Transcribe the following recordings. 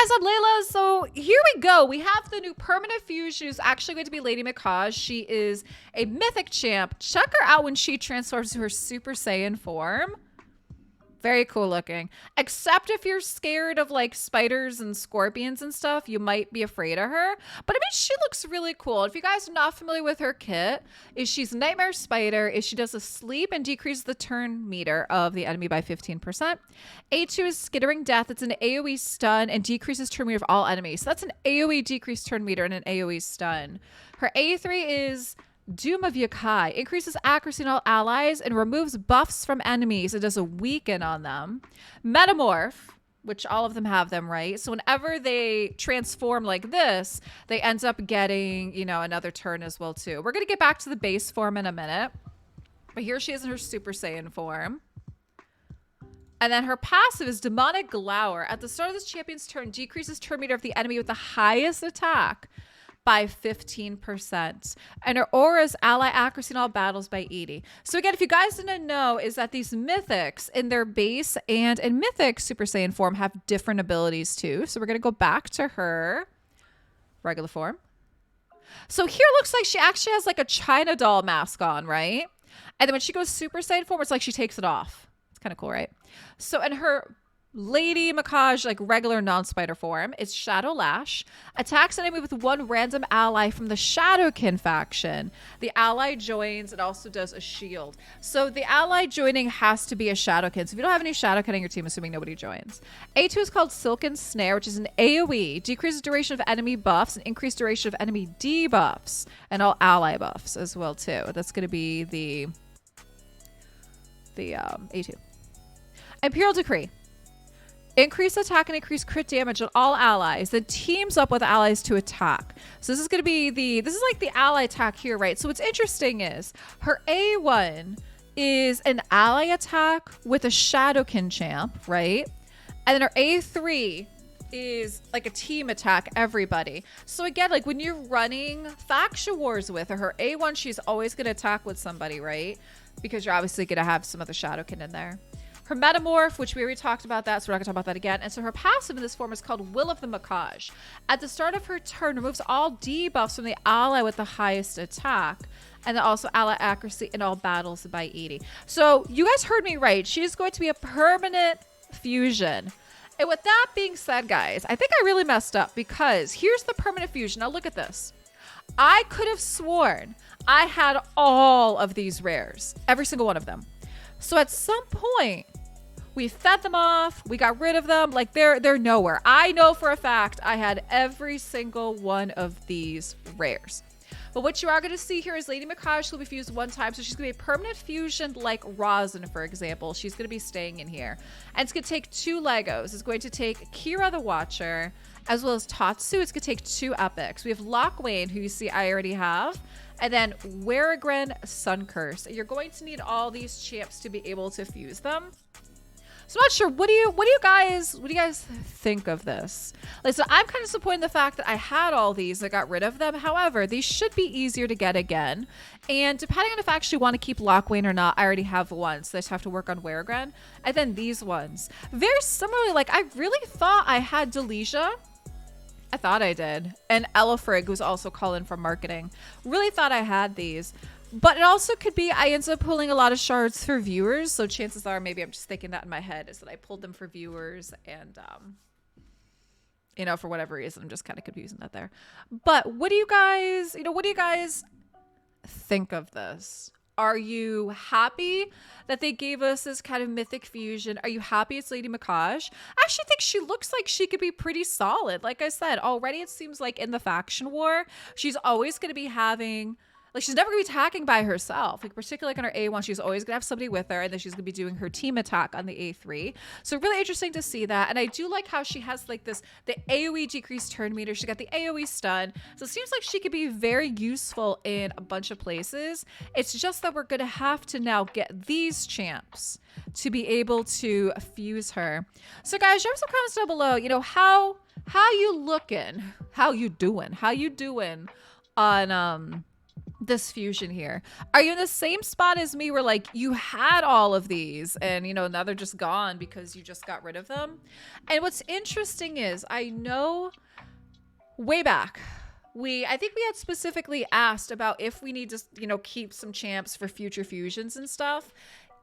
guys, I'm Leila. So here we go. We have the new permanent fusion who's actually going to be LeilaMikage. She is a mythic champ. Check her out when she transforms to her Super Saiyan form. Very cool looking. Except if you're scared of like spiders and scorpions and stuff, you might be afraid of her. But I mean, she looks really cool. If you guys are not familiar with her kit, she's Nightmare Spider. She does a sleep and decreases the turn meter of the enemy by 15%. A2 is Skittering Death. It's an AoE stun and decreases turn meter of all enemies. So that's an AoE decreased turn meter and an AoE stun. Her A3 is Doom of Yakai, increases accuracy on all allies and removes buffs from enemies. It does a weaken on them. Metamorph, which all of them have them, right? So whenever they transform like this, they end up getting, you know, another turn as well too. We're going to get back to the base form in a minute. But here she is in her Super Saiyan form. And then her passive is Demonic Glower. At the start of this champion's turn, decreases turn meter of the enemy with the highest attack by 15%. And her aura is ally accuracy in all battles by 80. So again, if you guys didn't know, is that these mythics in their base and in mythic Super Saiyan form have different abilities too. So we're going to go back to her regular form. So here it looks like she actually has like a China doll mask on, right? And then when she goes Super Saiyan form, it's like she takes it off. It's kind of cool, right? So in her LeilaMikage, like regular non-spider form, it's Shadow Lash. Attacks enemy with one random ally from the Shadowkin faction. The ally joins. It also does a shield. So the ally joining has to be a Shadowkin. So if you don't have any Shadowkin on your team, assuming nobody joins. A2 is called Silken Snare, which is an AoE. Decreases duration of enemy buffs and increased duration of enemy debuffs. And all ally buffs as well too. That's going to be the A2. Imperial Decree. Increase attack and increase crit damage on all allies, then teams up with allies to attack. So this is going to be this is like the ally attack here, right? So what's interesting is her A1 is an ally attack with a Shadowkin champ, right? And then her A3 is like a team attack, everybody. So again, like when you're running faction wars with her A1, she's always going to attack with somebody, right? Because you're obviously going to have some other Shadowkin in there. Her Metamorph, which we already talked about that, so we're not going to talk about that again. And so her passive in this form is called Will of the MIkage. At the start of her turn, removes all debuffs from the ally with the highest attack. And then also ally accuracy in all battles by 80. So you guys heard me right. She is going to be a permanent fusion. And with that being said, guys, I think I really messed up because here's the permanent fusion. Now look at this. I could have sworn I had all of these rares, every single one of them. So at some point, we fed them off. We got rid of them. Like they're nowhere. I know for a fact I had every single one of these rares. But what you are going to see here is LeilaMikage will be fused one time. So she's going to be a permanent fusion like Rosin, for example. She's going to be staying in here. And it's going to take 2 Legos. It's going to take Kira the Watcher as well as Tatsu. It's going to take 2 epics. We have Lockwayne, who you see I already have. And then Waragren Suncurse. You're going to need all these champs to be able to fuse them. So I'm not sure. What do you guys think of this? Like, so I'm kind of disappointed in the fact that I had all these. I got rid of them. However, these should be easier to get again. And depending on if I actually want to keep Lockwayne or not, I already have one. So I just have to work on Waragren. And then these ones. Very similarly, like I really thought I had Delesia. I thought I did. And Elefrig was also calling from marketing. Really thought I had these. But it also could be I ended up pulling a lot of shards for viewers. So chances are maybe I'm just thinking that in my head is that I pulled them for viewers. And, you know, for whatever reason, I'm just kind of confusing that there. But what do you guys, what do you guys think of this? Are you happy that they gave us this kind of mythic fusion? Are you happy it's LeilaMikage? I actually think she looks like she could be pretty solid. Like I said, already it seems like in the faction war, she's always going to be having... Like, she's never going to be attacking by herself. Like, particularly like on her A1, she's always going to have somebody with her, and then she's going to be doing her team attack on the A3. So really interesting to see that. And I do like how she has, like, the AoE decreased turn meter. She got the AoE stun. So it seems like she could be very useful in a bunch of places. It's just that we're going to have to now get these champs to be able to fuse her. So, guys, drop some comments down below. How you looking? How you doing? How you doing on, this fusion here? Are you in the same spot as me where like you had all of these and you know now they're just gone because you just got rid of them? And what's interesting is I know way back I think we had specifically asked about if we need to, you know, keep some champs for future fusions and stuff.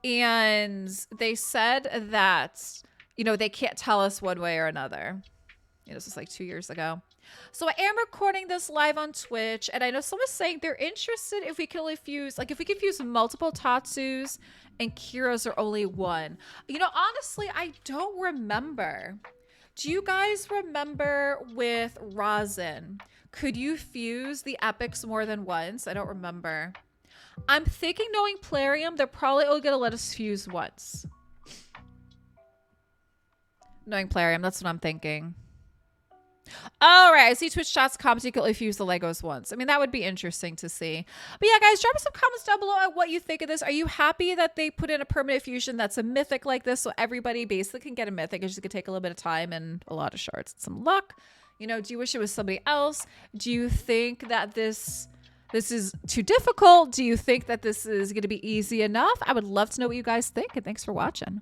And they said that, you know, they can't tell us one way or another. You know, this was like 2 years ago. So I am recording this live on Twitch, and I know someone's saying they're interested if we can only fuse, like if we can fuse multiple Tatsus and Kiras are only one. You know, honestly, I don't remember. Do you guys remember with Rosin? Could you fuse the epics more than once? I don't remember. I'm thinking knowing Plarium, they're probably only going to let us fuse once. Knowing Plarium, that's what I'm thinking. All right, I see Twitch chats comments you can only fuse the Legos once. I mean, that would be interesting to see. But yeah, guys, drop me some comments down below at what you think of this. Are you happy that they put in a permanent fusion that's a mythic like this so everybody basically can get a mythic? It's just going to take a little bit of time and a lot of shards and some luck. You know, do you wish it was somebody else? Do you think that this is too difficult? Do you think that this is going to be easy enough? I would love to know what you guys think, and thanks for watching.